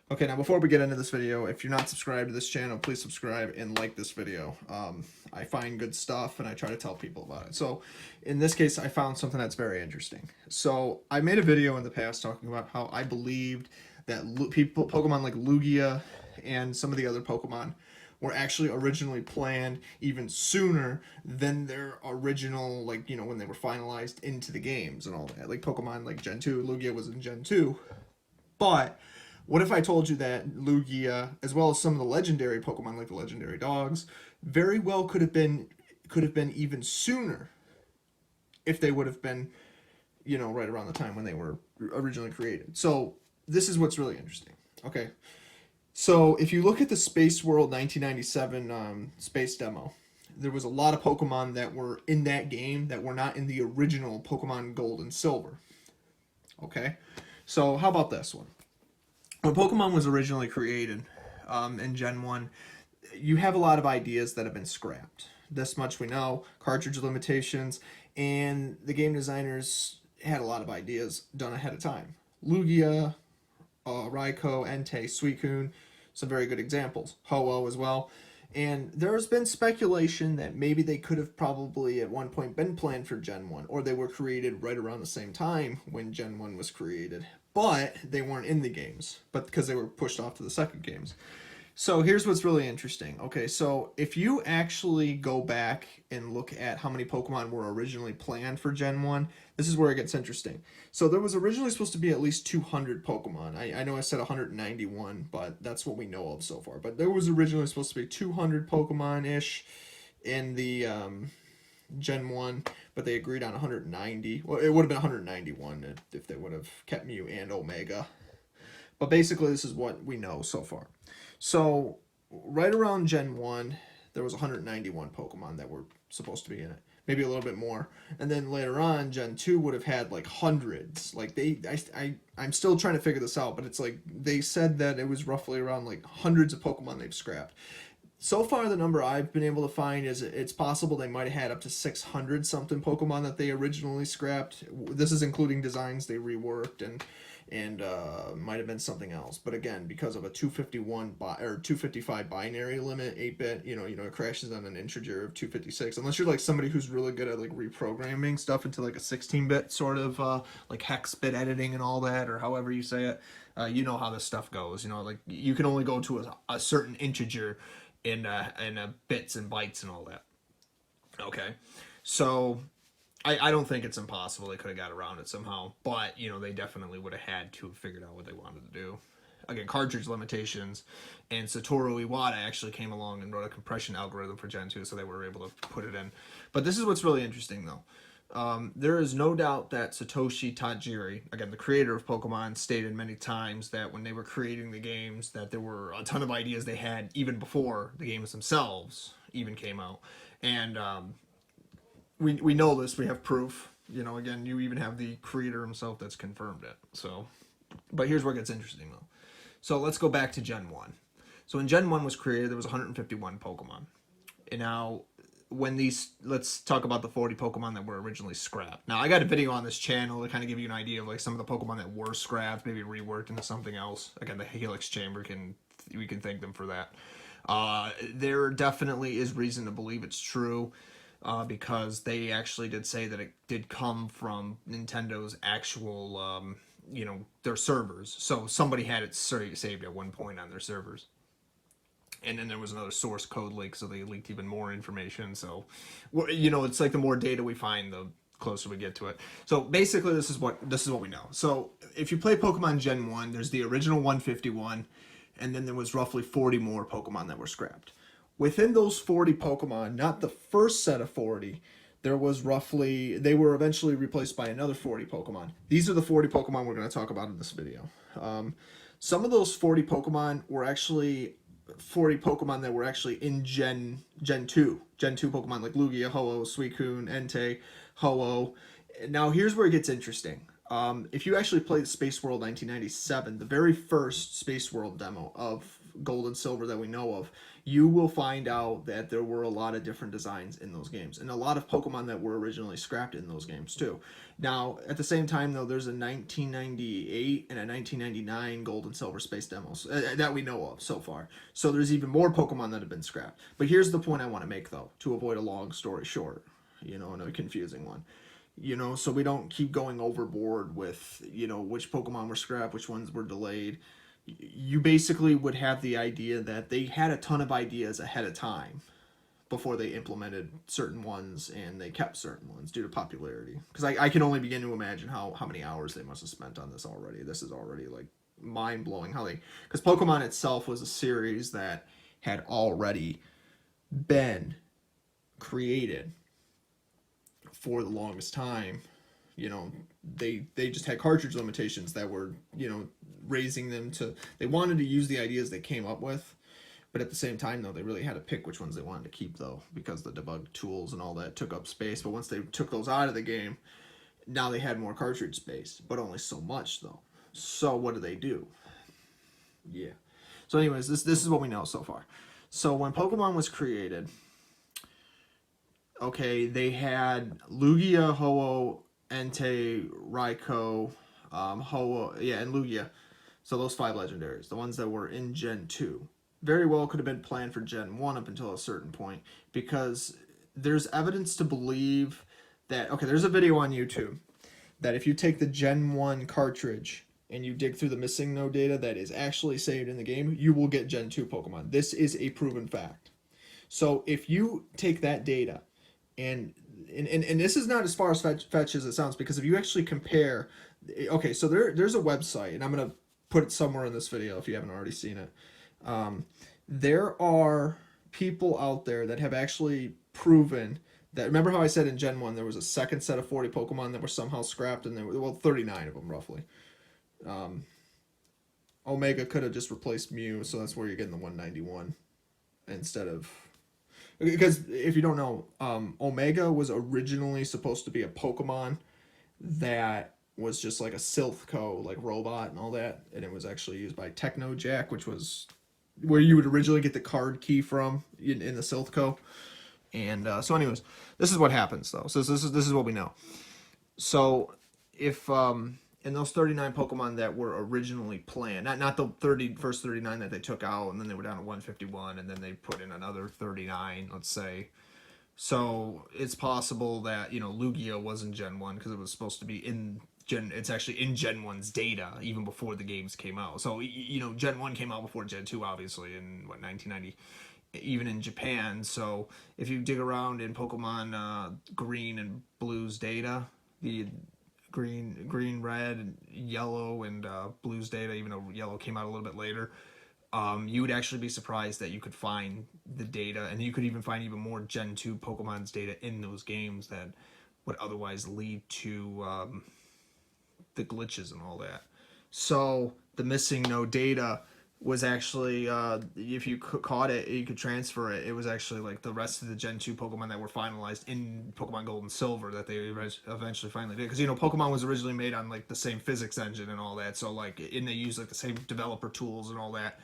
Okay, now before we get into this video, if you're not subscribed to this channel, please subscribe and like this video. I find good stuff and I try to tell people about it. So in this case, I found something that's very interesting. So I made a video in the past talking about how I believed that Pokemon like Lugia and some of the other Pokemon were actually originally planned even sooner than their original, like, you know, when they were finalized into the games and all that. Like Pokemon like Gen 2, Lugia was in Gen 2. But what if I told you that Lugia, as well as some of the legendary Pokemon like the legendary dogs, very well could have been even sooner if they would have been, you know, right around the time when they were originally created. So this is what's really interesting. Okay. So if you look at the Space World 1997 space demo, there was a lot of Pokemon that were in that game that were not in the original Pokemon Gold and Silver. Okay. So how about this one? When Pokemon was originally created in Gen 1, you have a lot of ideas that have been scrapped. This much we know, cartridge limitations, and the game designers had a lot of ideas done ahead of time. Lugia, Raikou, Entei, Suicune, some very good examples. Ho-Oh as well. And there's been speculation that maybe they could have probably at one point been planned for Gen 1, or they were created right around the same time when Gen 1 was created. But they weren't in the games, but because they were pushed off to the second games. So here's what's really interesting. Okay, so if you actually go back and look at how many Pokemon were originally planned for Gen 1, this is where it gets interesting. So there was originally supposed to be at least 200 Pokemon. I know I said 191, but that's what we know of so far. But there was originally supposed to be 200 Pokemon-ish in the Gen 1, but they agreed on 190. Well, it would have been 191 if they would have kept Mew and Omega. But basically, this is what we know so far. So, right around Gen 1, there was 191 Pokemon that were supposed to be in it. Maybe a little bit more. And then later on, Gen 2 would have had like hundreds. Like I'm still trying to figure this out, but it's like they said that it was roughly around like hundreds of Pokemon they've scrapped. So far, the number I've been able to find is it's possible they might have had up to 600 something Pokemon that they originally scrapped. This is including designs they reworked and might have been something else. But again, because of a 255 binary limit, 8-bit, you know, it crashes on an integer of 256. Unless you're like somebody who's really good at like reprogramming stuff into like a 16-bit sort of like hex bit editing and all that, or however you say it. You know how this stuff goes. You know, like you can only go to a certain integer in bits and bytes and all that. Okay, so I don't think it's impossible. They could have got around it somehow, but you know they definitely would have had to have figured out what they wanted to do. Again, cartridge limitations, and Satoru Iwata actually came along and wrote a compression algorithm for Gen 2, so they were able to put it in. But this is what's really interesting, though. There is no doubt that Satoshi Tajiri, again, the creator of Pokemon, stated many times that when they were creating the games, that there were a ton of ideas they had even before the games themselves even came out. And we know this. We have proof. You know, again, you even have the creator himself that's confirmed it. So, but here's where it gets interesting, though. So let's go back to Gen 1. So when Gen 1 was created, there was 151 Pokemon. And now, let's talk about the 40 Pokemon that were originally scrapped. Now, I got a video on this channel to kind of give you an idea of like some of the Pokemon that were scrapped, maybe reworked into something else. Again, the Helix Chamber, we can thank them for that. There definitely is reason to believe it's true. Because they actually did say that it did come from Nintendo's actual, you know, their servers. So somebody had it saved at one point on their servers. And then there was another source code leak, so they leaked even more information. So, you know, it's like the more data we find, the closer we get to it. So basically, this is what we know. So if you play Pokemon Gen 1, there's the original 151, and then there was roughly 40 more Pokemon that were scrapped. Within those 40 Pokemon, not the first set of 40, they were eventually replaced by another 40 Pokemon. These are the 40 Pokemon we're going to talk about in this video. Some of those 40 Pokemon were actually 40 Pokemon that were actually in Gen 2. Gen 2 Pokemon like Lugia, Ho-Oh, Suicune, Entei, Ho-Oh. Now here's where it gets interesting. If you actually play the Space World 1997, the very first Space World demo of Gold and Silver that we know of, you will find out that there were a lot of different designs in those games, and a lot of Pokemon that were originally scrapped in those games too. Now, at the same time though, there's a 1998 and a 1999 Gold and Silver space demos that we know of so far. So there's even more Pokemon that have been scrapped. But here's the point I want to make though, to avoid a long story short, and a confusing one. So we don't keep going overboard with, which Pokemon were scrapped, which ones were delayed. You basically would have the idea that they had a ton of ideas ahead of time before they implemented certain ones, and they kept certain ones due to popularity. Because I can only begin to imagine how many hours they must have spent on this already. This is already like mind-blowing how they... Because Pokemon itself was a series that had already been created for the longest time. They just had cartridge limitations that were, raising them to... They wanted to use the ideas they came up with, but at the same time, though, they really had to pick which ones they wanted to keep, though, because the debug tools and all that took up space. But once they took those out of the game, now they had more cartridge space, but only so much, though. So what do? Yeah. So anyways, this is what we know so far. So when Pokemon was created, okay, they had Lugia, Ho-Oh, Entei, Raikou, Ho-Oh, and Lugia. So those 5 legendaries, the ones that were in Gen 2. Very well could have been planned for Gen 1 up until a certain point, because there's evidence to believe that, okay, there's a video on YouTube that if you take the Gen 1 cartridge and you dig through the missing no data that is actually saved in the game, you will get Gen 2 Pokemon. This is a proven fact. So if you take that data, and this is not as far as fetch as it sounds, because if you actually compare, okay, so there's a website, and I'm going to put it somewhere in this video if you haven't already seen it. There are people out there that have actually proven that, remember how I said in Gen 1 there was a second set of 40 Pokemon that were somehow scrapped, and there were, well, 39 of them roughly. Omega could have just replaced Mew, so that's where you're getting the 191 instead of... Because if you don't know, Omega was originally supposed to be a Pokemon that was just like a Silph like robot and all that, and it was actually used by Techno Jack, which was where you would originally get the card key from in the Silph. And so anyways, this is what happens though. So this is what we know. So if in those 39 Pokemon that were originally planned, not the first 39 that they took out, and then they were down to 151, and then they put in another 39, let's say. So it's possible that, Lugia was in Gen 1 because it was supposed to be in it's actually in Gen 1's data even before the games came out. So, Gen 1 came out before Gen 2, obviously, in 1990, even in Japan. So if you dig around in Pokemon Green and Blue's data, the green, red, and yellow, and Blue's data, even though yellow came out a little bit later, you would actually be surprised that you could find the data, and you could even find even more Gen 2 Pokemon's data in those games that would otherwise lead to the glitches and all that. So the missing no data was actually, if you caught it, you could transfer it. It was actually like the rest of the Gen 2 Pokemon that were finalized in Pokemon Gold and Silver that they eventually finally did. Because, Pokemon was originally made on like the same physics engine and all that. So and they used like the same developer tools and all that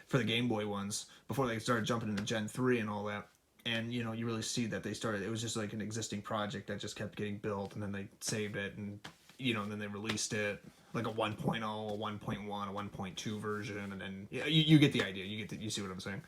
for the Game Boy ones before they started jumping into Gen 3 and all that. And, you really see that it was just like an existing project that just kept getting built, and then they saved it, and, and then they released it. Like a 1.0, a 1.1, a 1.2 version, and then you get the idea. You see what I'm saying.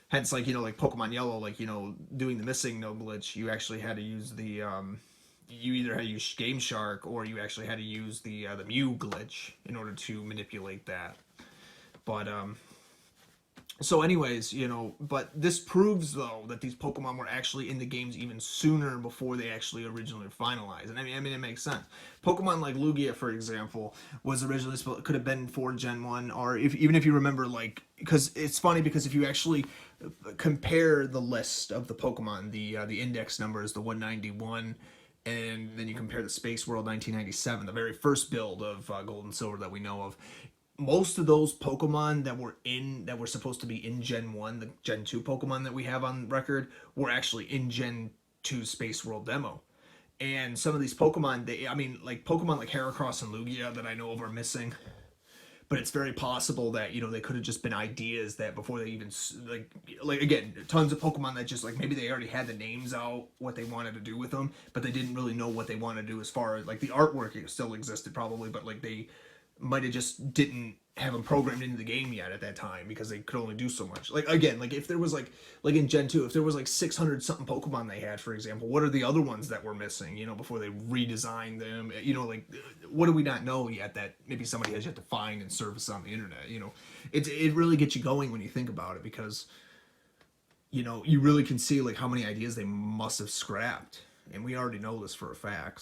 Hence, like Pokemon Yellow, doing the missing no glitch, you actually had to use the you either had to use Game Shark, or you actually had to use the Mew glitch in order to manipulate that. But so anyways, but this proves, though, that these Pokemon were actually in the games even sooner before they actually originally finalized. And I mean, it makes sense. Pokemon like Lugia, for example, was originally could have been for Gen 1, or even if you remember, because it's funny, because if you actually compare the list of the Pokemon, the index number is the 191, and then you compare the Space World 1997, the very first build of Gold and Silver that we know of, most of those Pokemon that were supposed to be in Gen 1, the Gen 2 Pokemon that we have on record, were actually in Gen 2 Space World demo. And some of these Pokemon, Pokemon like Heracross and Lugia that I know of are missing. but it's very possible that, you know, they could have just been ideas that before they even, like again, tons of Pokemon that just, like, maybe they already had the names out, what they wanted to do with them, but they didn't really know what they wanted to do as far as, like, the artwork still existed probably, but, like, they might have just didn't have them programmed into the game yet at that time because they could only do so much. Like, again, like, if there was, like in Gen 2, if there was, like, 600 something Pokemon they had, for example, what are the other ones that were missing, you know, before they redesigned them? You know, like, what do we not know yet that maybe somebody has yet to find and surface on the internet? You know, it really gets you going when you think about it, because, you know, you really can see, like, how many ideas they must have scrapped, and we already know this for a fact.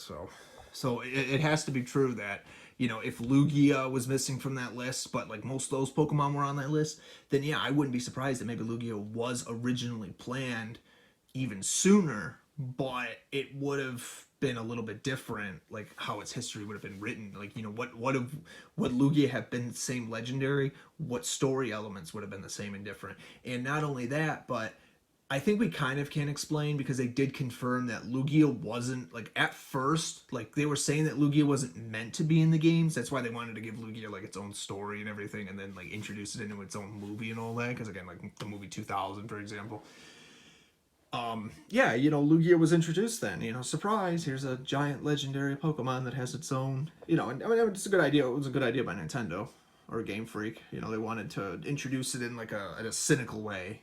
So it has to be true that, you know, if Lugia was missing from that list, but, like, most of those Pokemon were on that list, then yeah, I wouldn't be surprised that maybe Lugia was originally planned even sooner, but it would have been a little bit different, like, how its history would have been written. Like, you know, would Lugia have been the same legendary? What story elements would have been the same and different? And not only that, but I think we kind of can explain, because they did confirm that Lugia wasn't, like, at first, like, they were saying that Lugia wasn't meant to be in the games. That's why they wanted to give Lugia, like, its own story and everything, and then, like, introduce it into its own movie and all that, because, again, like, the movie 2000, for example. Yeah, you know, Lugia was introduced then, you know, surprise, here's a giant legendary Pokemon that has its own, you know, and I mean, it's a good idea. It was a good idea by Nintendo, or Game Freak. You know, they wanted to introduce it in, like, in a cynical way.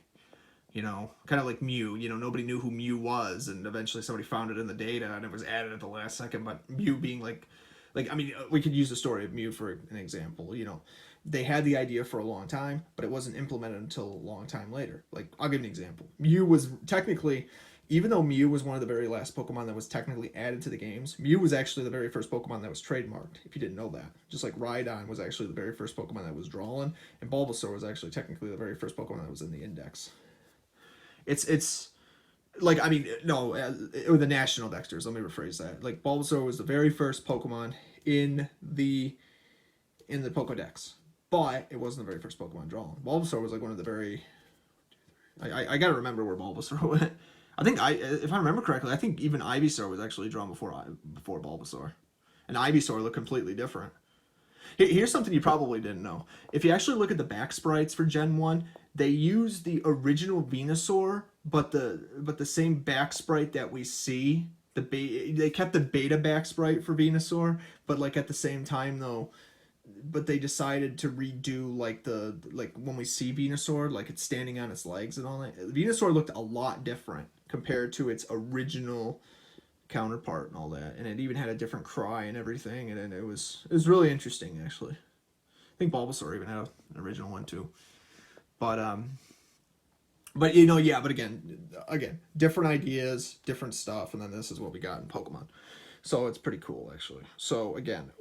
You know, kind of like Mew. You know, nobody knew who Mew was, and eventually somebody found it in the data, and it was added at the last second. But Mew being like I mean, we could use the story of Mew for an example. You know, they had the idea for a long time, but it wasn't implemented until a long time later. Like, I'll give an example. Mew was technically, even though Mew was one of the very last Pokemon that was technically added to the games, Mew was actually the very first Pokemon that was trademarked, if you didn't know that. Just like Rhydon was actually the very first Pokemon that was drawn, and Bulbasaur was actually technically the very first Pokemon that was in the index. It's like, I mean, no, the national dexters, let me rephrase that. Like, Bulbasaur was the very first Pokemon in the Pokedex, but it wasn't the very first Pokemon drawn. Bulbasaur was like one of the very, I gotta remember where Bulbasaur went. I think, if I remember correctly, I think even Ivysaur was actually drawn before Bulbasaur, and Ivysaur looked completely different. Here's something you probably didn't know. If you actually look at the back sprites for Gen 1, they used the original Venusaur, but the same back sprite that we see, they kept the beta back sprite for Venusaur, but, like, at the same time though, but they decided to redo, like, when we see Venusaur, like, it's standing on its legs and all that. Venusaur looked a lot different compared to its original counterpart and all that, and it even had a different cry and everything, and it was really interesting, actually. I think Bulbasaur even had an original one too, but you know, yeah, but again, different ideas, different stuff, and then this is what we got in Pokemon. So it's pretty cool, actually. So again,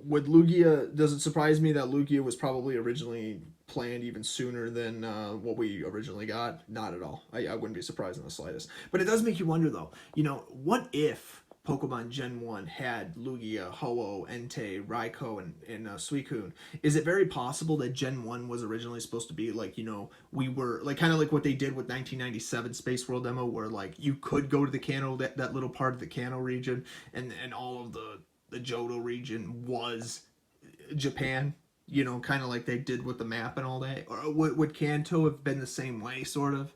with Lugia, does it surprise me that Lugia was probably originally planned even sooner than what we originally got? Not at all. I wouldn't be surprised in the slightest. But it does make you wonder, though, you know, what if Pokemon Gen 1 had Lugia, Ho-Oh, Entei, Raikou, and Suicune? Is it very possible that Gen 1 was originally supposed to be, like, you know, we were, like, kind of like what they did with 1997 Space World Demo, where, like, you could go to the Kanto, that little part of the Kanto region, and all of the Johto region was Japan, you know, kind of like they did with the map and all that? Or would Kanto have been the same way, sort of?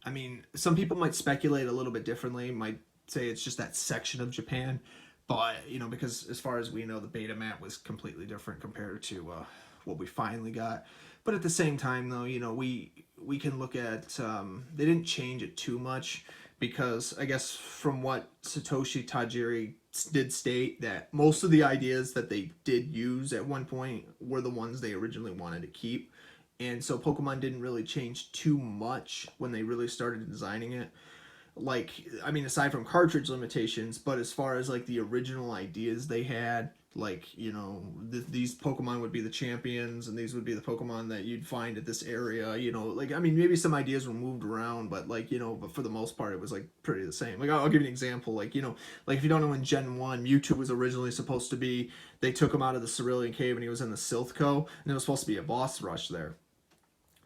I mean, some people might speculate a little bit differently, might say it's just that section of Japan, but, you know, because as far as we know, the beta map was completely different compared to what we finally got. But at the same time, though, you know, we can look at, they didn't change it too much, because I guess from what Satoshi Tajiri did state, that most of the ideas that they did use at one point were the ones they originally wanted to keep. And so Pokemon didn't really change too much when they really started designing it. Like, I mean, aside from cartridge limitations, but as far as, like, the original ideas they had, like, you know, these Pokemon would be the champions, and these would be the Pokemon that you'd find at this area, you know, like, I mean, maybe some ideas were moved around, but, like, you know, but for the most part, it was, like, pretty the same. Like, I'll give you an example, like, you know, like, if you don't know, in Gen 1, Mewtwo was originally supposed to be, they took him out of the Cerulean Cave, and he was in the Silphco, and there was supposed to be a boss rush there.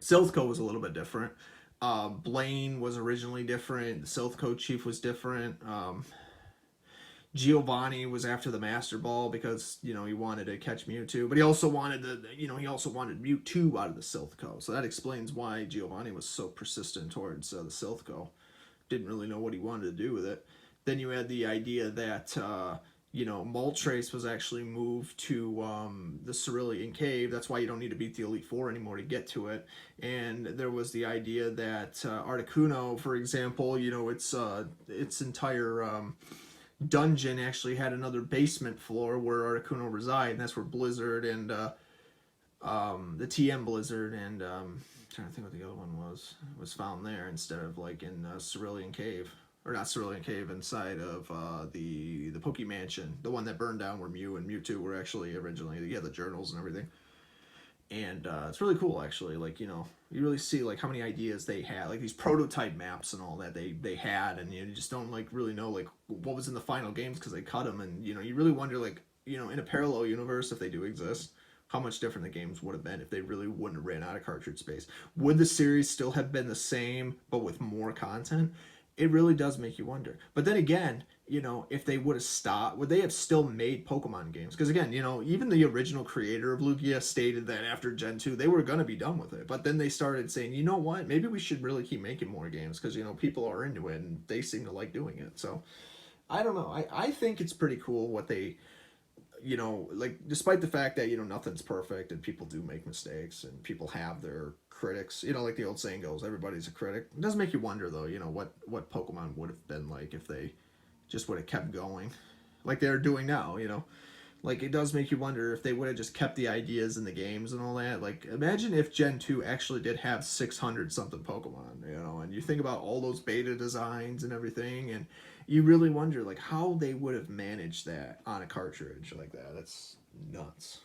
Silphco was a little bit different. Blaine was originally different. The Silphco Chief was different. Giovanni was after the Master Ball because, you know, he wanted to catch Mewtwo, but he also wanted he also wanted Mewtwo out of the Silph-Co. So that explains why Giovanni was so persistent towards the Silph-Co. Didn't really know what he wanted to do with it. Then you had the idea that, Moltres was actually moved to the Cerulean Cave. That's why you don't need to beat the Elite Four anymore to get to it. And there was the idea that Articuno, for example, its entire dungeon actually had another basement floor where Articuno reside, and that's where Blizzard and the TM Blizzard and I'm trying to think what the other one was found there instead of like in Cerulean Cave. Or not Cerulean Cave, inside of the Poke Mansion, the one that burned down where Mew and Mewtwo were actually originally. You had the journals and everything, and it's really cool actually. Like, you really see like how many ideas they had, like these prototype maps and all that they had, and you just don't like really know like what was in the final games because they cut them, and you really wonder like in a parallel universe, if they do exist, how much different the games would have been if they really wouldn't have ran out of cartridge space. Would the series still have been the same but with more content? It really does make you wonder. But then again, if they would have stopped, would they have still made Pokemon games? Because again, even the original creator of Lugia stated that after Gen 2, they were going to be done with it. But then they started saying, you know what, maybe we should really keep making more games because, people are into it and they seem to like doing it. So, I don't know. I think it's pretty cool what they, like, despite the fact that, nothing's perfect and people do make mistakes and people have their critics, like the old saying goes, everybody's a critic. It does make you wonder though, what Pokemon would have been like if they just would have kept going like they're doing now. Like, it does make you wonder if they would have just kept the ideas in the games and all that. Like, imagine if Gen 2 actually did have 600 something Pokemon, and you think about all those beta designs and everything, and you really wonder like how they would have managed that on a cartridge like that. That's nuts.